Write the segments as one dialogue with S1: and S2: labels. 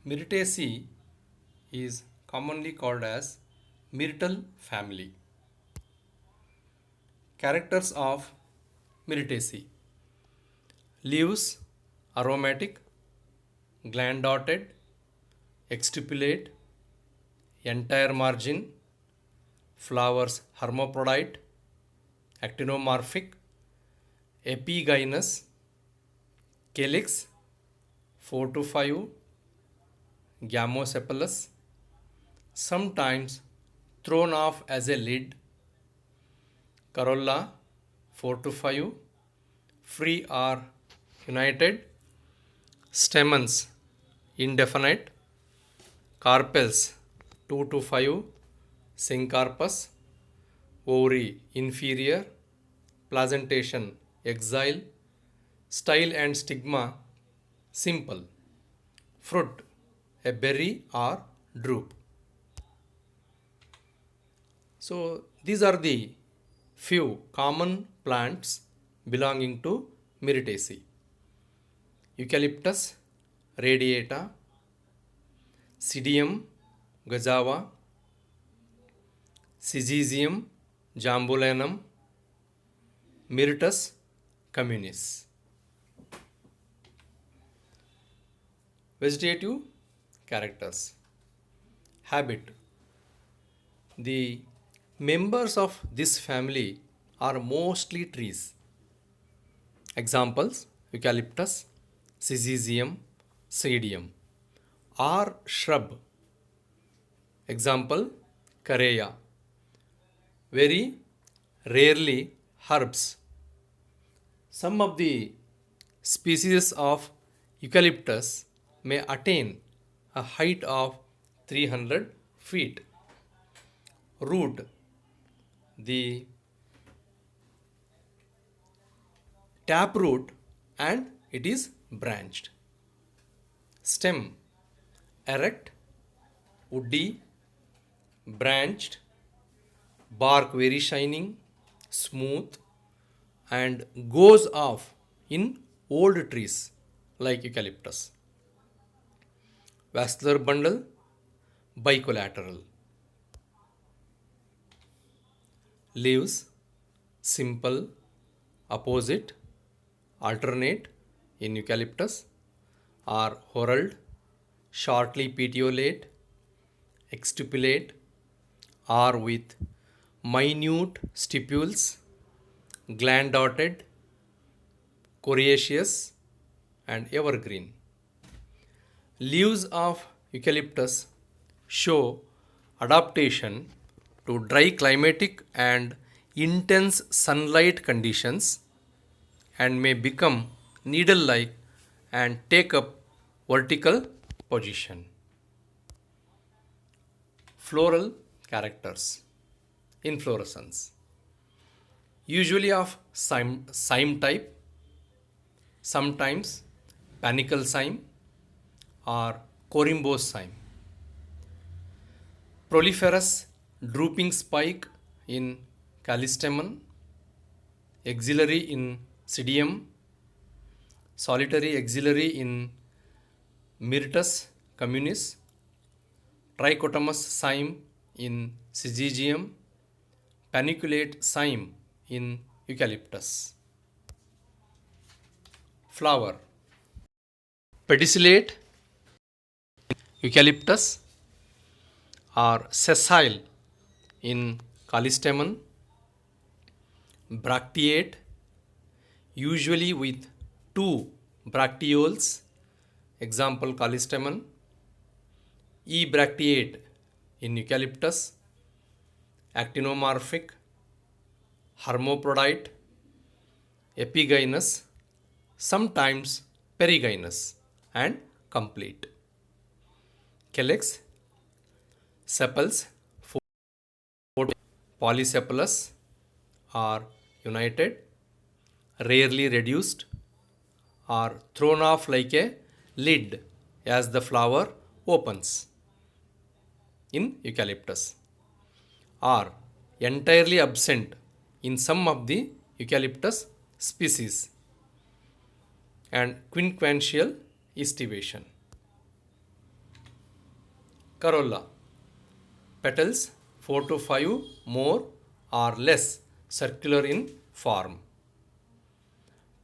S1: Myrtaceae is commonly called as myrtle family. Characters of Myrtaceae: leaves aromatic, gland dotted, exstipulate, entire margin, flowers hermaphrodite, actinomorphic, epigynous, calyx 4 to 5, gamocephalous, sometimes thrown off as a lid, corolla 4 to 5, free or united, stamens indefinite, carpels 2 to 5, syncarpus, ovary inferior, placentation exile, style and stigma simple, fruit a berry or drupe. So these are the few common plants belonging to Myrtaceae: Eucalyptus radiata, Psidium gazava, Syzygium jambulanum, Myrtus communis. Vegetative characters. Habit. The members of this family are mostly trees. Examples: Eucalyptus, Syzygium, Psidium. Or shrub. Example: Careya. Very rarely herbs. Some of the species of eucalyptus may attain a height of 300 feet. Root. The taproot and it is branched. Stem. Erect, woody, branched, bark very shining, smooth, and goes off in old trees like eucalyptus. Vascular bundle, bicollateral. Leaves simple, opposite, alternate in eucalyptus, are whorled, shortly petiolate, exstipulate, or with minute stipules, gland dotted, coriaceous, and evergreen. Leaves of eucalyptus show adaptation to dry climatic and intense sunlight conditions and may become needle like and take up vertical position. Floral characters. Inflorescence. Usually of cyme type, sometimes panicle cyme or corymbose cyme. Proliferous drooping spike in callistemon, axillary in Psidium, solitary axillary in Myrtus communis, trichotomous cyme in Syzygium, paniculate cyme in Eucalyptus. Flower. Pedicellate Eucalyptus or sessile in Callistemon, bracteate usually with two bracteoles, example Callistemon, ebracteate in Eucalyptus, actinomorphic, hermaphrodite, epigynous, sometimes perigynous, and complete. Calyx, sepals, polysepalous are united, rarely reduced, or thrown off like a lid as the flower opens in eucalyptus, are entirely absent in some of the eucalyptus species, and quinquential estivation. Corolla. Petals 4 to 5 more or less circular in form.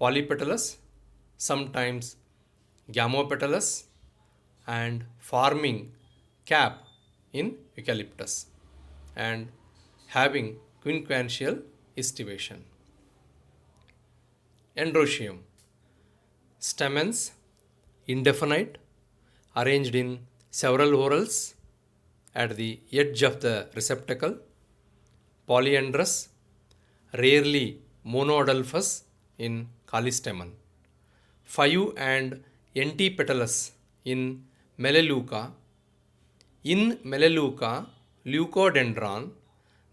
S1: Polypetalous, sometimes gamopetalous, and forming cap in eucalyptus and having quinquential estivation. Androecium. Stamens indefinite, arranged in several whorls at the edge of the receptacle. Polyandrous, rarely monodelphous in calystamen. 5 and antipetalous in Melaleuca. In Melaleuca leucodendron,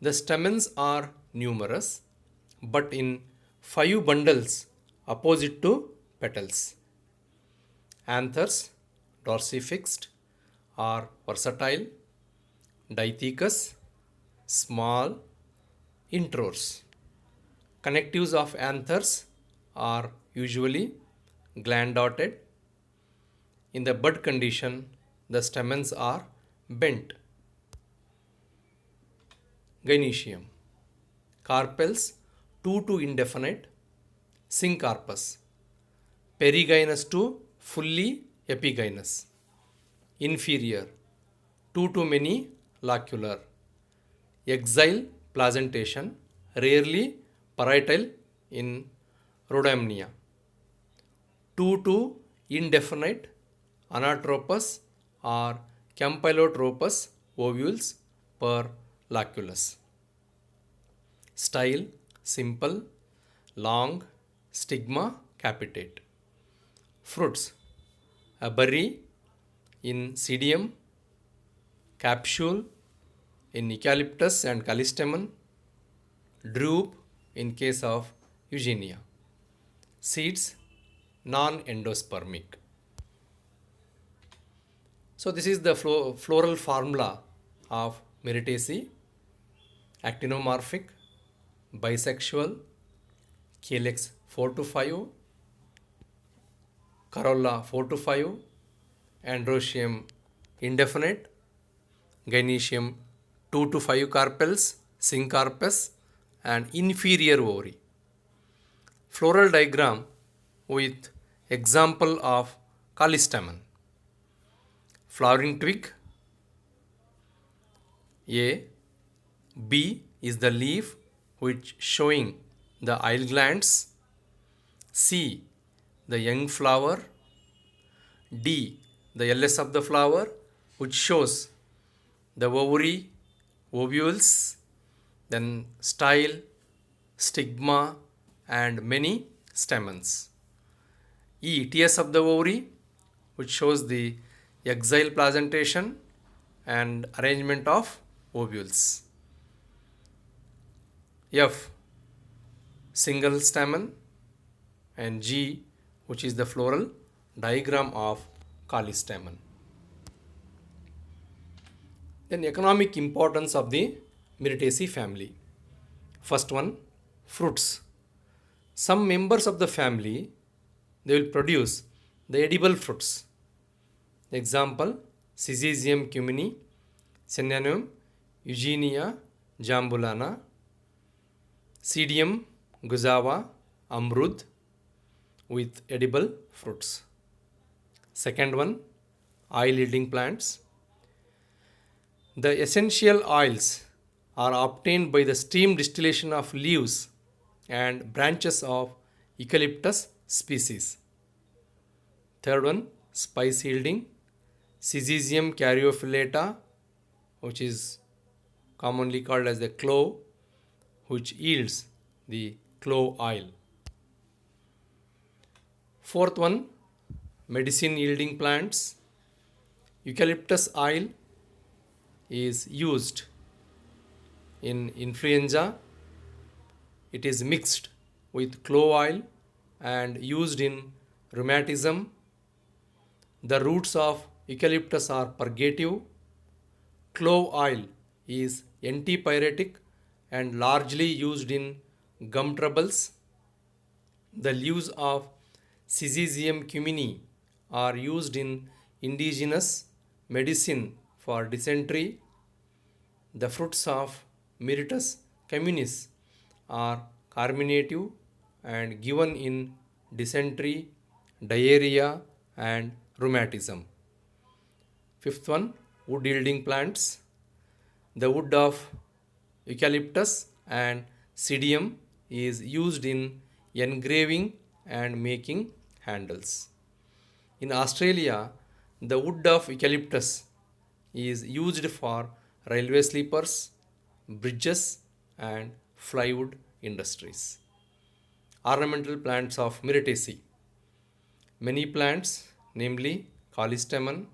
S1: the stamens are numerous, but in 5 bundles opposite to petals. Anthers, dorsifixed or versatile. Dithecous, small, intrors. Connectives of anthers are usually gland dotted. In the bud condition, the stamens are bent. Gynoecium. Carpels 2 to indefinite. Syncarpous. Perigynous to fully epigynous. Inferior 2 to many locular. Exile placentation, rarely parietal in Rhodamnia. 2 to indefinite anatropous or campylotropous ovules per loculus. Style simple, long, stigma capitate. Fruits a berry in Pseudium, capsule in Eucalyptus and Callistemon, drupe in case of Eugenia. Seeds non-endospermic. So this is the floral formula of Myrtaceae: actinomorphic, bisexual, calyx 4 to 5, corolla 4 to 5, androecium indefinite, gynoecium 2 to 5 carpels, syncarpous, and inferior ovary. Floral diagram with example of callistamen. Flowering twig. A. B is the leaf which showing the ile glands. C. The young flower. D. The LS of the flower which shows the ovary, ovules, then style, stigma, and many stamens. E. TS of the ovary which shows the exile placentation and arrangement of ovules. F. Single stamen, and G, which is the floral diagram of callistamen. Then economic importance of the Myrtaceae family. First one, fruits. Some members of the family, they will produce the edible fruits. Example, Syzygium cumini, synonym Eugenia jambulana, Pseudium guzzava, amrud, with edible fruits. Second one, oil yielding plants. The essential oils are obtained by the steam distillation of leaves and branches of eucalyptus species. Third one, spice yielding. Syzygium caryophyllata, which is commonly called as the clove, which yields the clove oil. Fourth one, medicine yielding plants. Eucalyptus oil is used in influenza. It is mixed with clove oil and used in rheumatism. The roots of eucalyptus are purgative. Clove oil is antipyretic and largely used in gum troubles. The leaves of Syzygium cumini are used in indigenous medicine For dysentery, the fruits of Myrtus communis are carminative and given in dysentery, diarrhea, and rheumatism. Fifth one, wood yielding plants. The wood of eucalyptus and psidium is used in engraving and making handles. In Australia, the wood of eucalyptus is used for railway sleepers, bridges, and plywood industries. Ornamental plants of Myrtaceae. Many plants, namely Callistemon,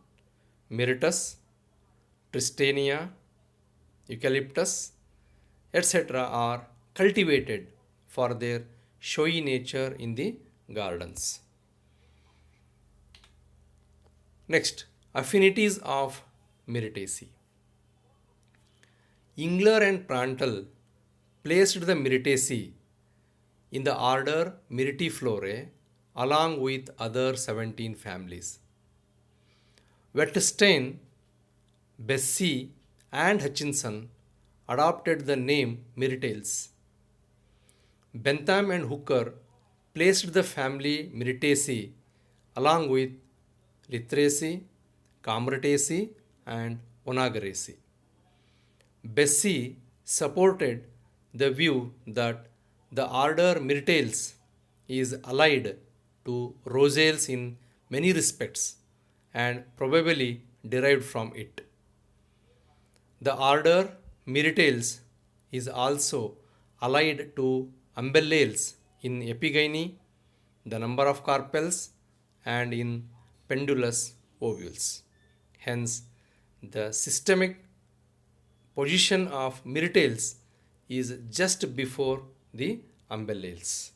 S1: Myrtus, Tristania, Eucalyptus, etc., are cultivated for their showy nature in the gardens. Next, affinities of Myrtaceae. Engler and Prantl placed the Myrtaceae in the order Myrtiflorae along with other 17 families. Wettstein, Bessey, and Hutchinson adopted the name Myrtales. Bentham and Hooker placed the family Myrtaceae along with Lythraceae, Combretaceae, and Onageraceae. Bessey supported the view that the order Myrtales is allied to Rosales in many respects and probably derived from it. The order Myrtales is also allied to Umbellales in epigyny, the number of carpels, and in pendulous ovules. Hence, the systemic position of Myrtales is just before the Umbellales.